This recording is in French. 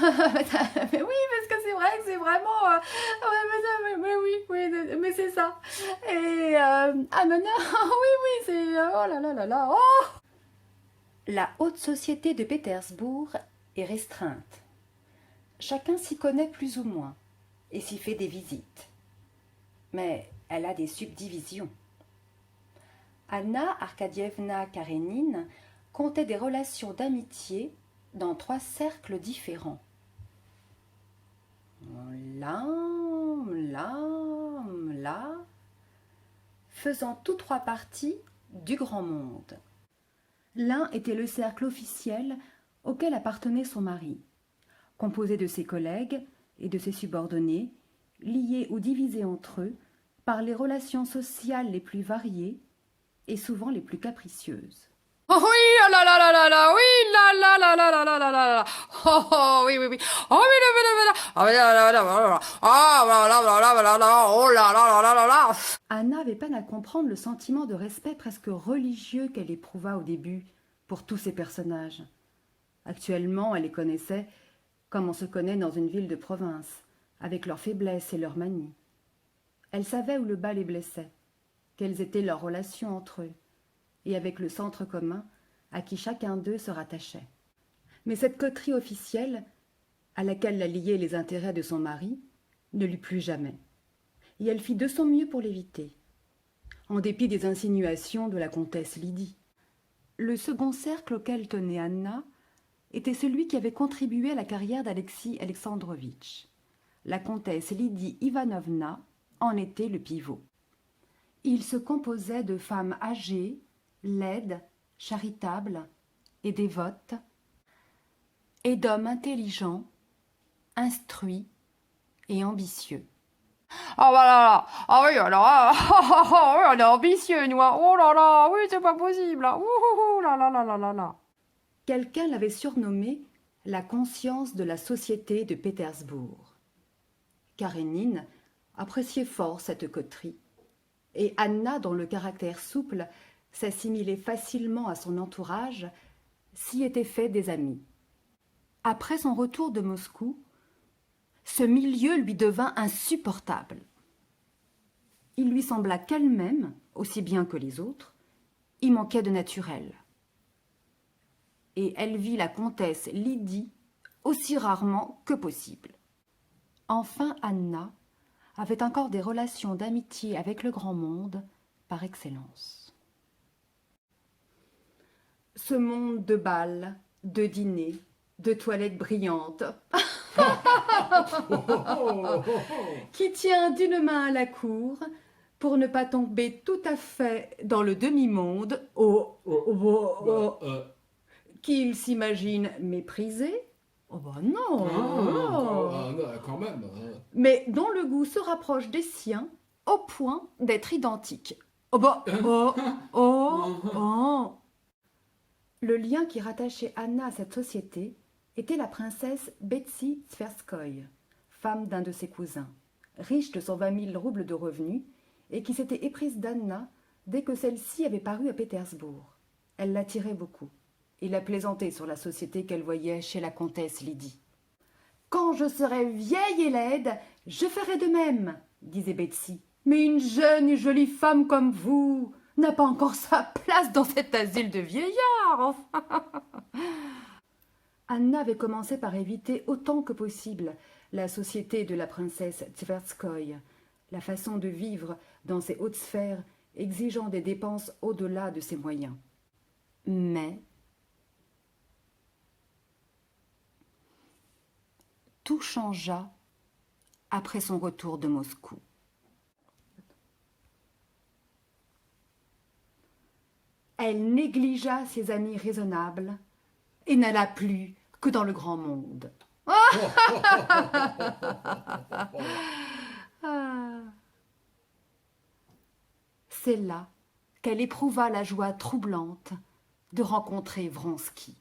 Mais oui, parce que c'est vrai que c'est vraiment... mais oui, oui, mais c'est ça. Et... ah, mais non, oui, oui, c'est... oh là là là là, oh. La haute société de Pétersbourg est restreinte. Chacun s'y connaît plus ou moins et s'y fait des visites. Mais elle a des subdivisions. Anna Arkadievna Karénine comptait des relations d'amitié dans 3 cercles différents. Là, là, faisant tous 3 parties du grand monde. L'un était le cercle officiel auquel appartenait son mari, composé de ses collègues et de ses subordonnés, liés ou divisés entre eux par les relations sociales les plus variées et souvent les plus capricieuses. Oh oui, ah là là là là là, oui, là là là là là là là là là. Oh, oh oui, oui, oui. Oh oui, là, là, là, là. Oh là là là là là là. Ah là là là là là là. Oh là là là là là là. Anna avait peine à comprendre le sentiment de respect presque religieux qu'elle éprouva au début pour tous ces personnages. Actuellement, elle les connaissait comme on se connaît dans une ville de province, avec leurs faiblesses et leurs manies. Elle savait où le bas les blessait, quelles étaient leurs relations entre eux, et avec le centre commun à qui chacun d'eux se rattachait. Mais cette coterie officielle, à laquelle la liaient les intérêts de son mari, ne lui plut jamais, et elle fit de son mieux pour l'éviter, en dépit des insinuations de la comtesse Lydie. Le second cercle auquel tenait Anna était celui qui avait contribué à la carrière d'Alexis Alexandrovitch. La comtesse Lydie Ivanovna en était le pivot. Il se composait de femmes âgées, laides, charitables et dévotes, et d'hommes intelligents, instruits et ambitieux. Ah bah là là. Ah oui, alors, oui, on est ambitieux, nous. Oh là là, oui, c'est pas possible. Ouh là là là là là là. Quelqu'un l'avait surnommée la conscience de la société de Pétersbourg. Karénine appréciait fort cette coterie, et Anna, dont le caractère souple s'assimilait facilement à son entourage, s'y était fait des amis. Après son retour de Moscou, ce milieu lui devint insupportable. Il lui sembla qu'elle-même, aussi bien que les autres, y manquait de naturel. Et elle vit la comtesse Lydie aussi rarement que possible. Enfin, Anna avait encore des relations d'amitié avec le grand monde par excellence. Ce monde de bals, de dîners, de toilettes brillantes, qui tient d'une main à la cour pour ne pas tomber tout à fait dans le demi-monde qu'il s'imagine méprisé. Oh bah non, Quand même. mais dont le goût se rapproche des siens au point d'être identique. Oh bah, oh. Le lien qui rattachait Anna à cette société était la princesse Betsy Tverskoy, femme d'un de ses cousins, riche de 120 000 roubles de revenus, et qui s'était éprise d'Anna dès que celle-ci avait paru à Pétersbourg. Elle l'attirait beaucoup, et la plaisantait sur la société qu'elle voyait chez la comtesse Lydie. « Quand je serai vieille et laide, je ferai de même, » disait Betsy. « Mais une jeune et jolie femme comme vous n'a pas encore sa place dans cet asile de vieillards, enfin. » Anna avait commencé par éviter autant que possible la société de la princesse Tverskoy, la façon de vivre dans ces hautes sphères exigeant des dépenses au-delà de ses moyens. Mais tout changea après son retour de Moscou. Elle négligea ses amis raisonnables et n'alla plus que dans le grand monde. C'est là qu'elle éprouva la joie troublante de rencontrer Vronsky.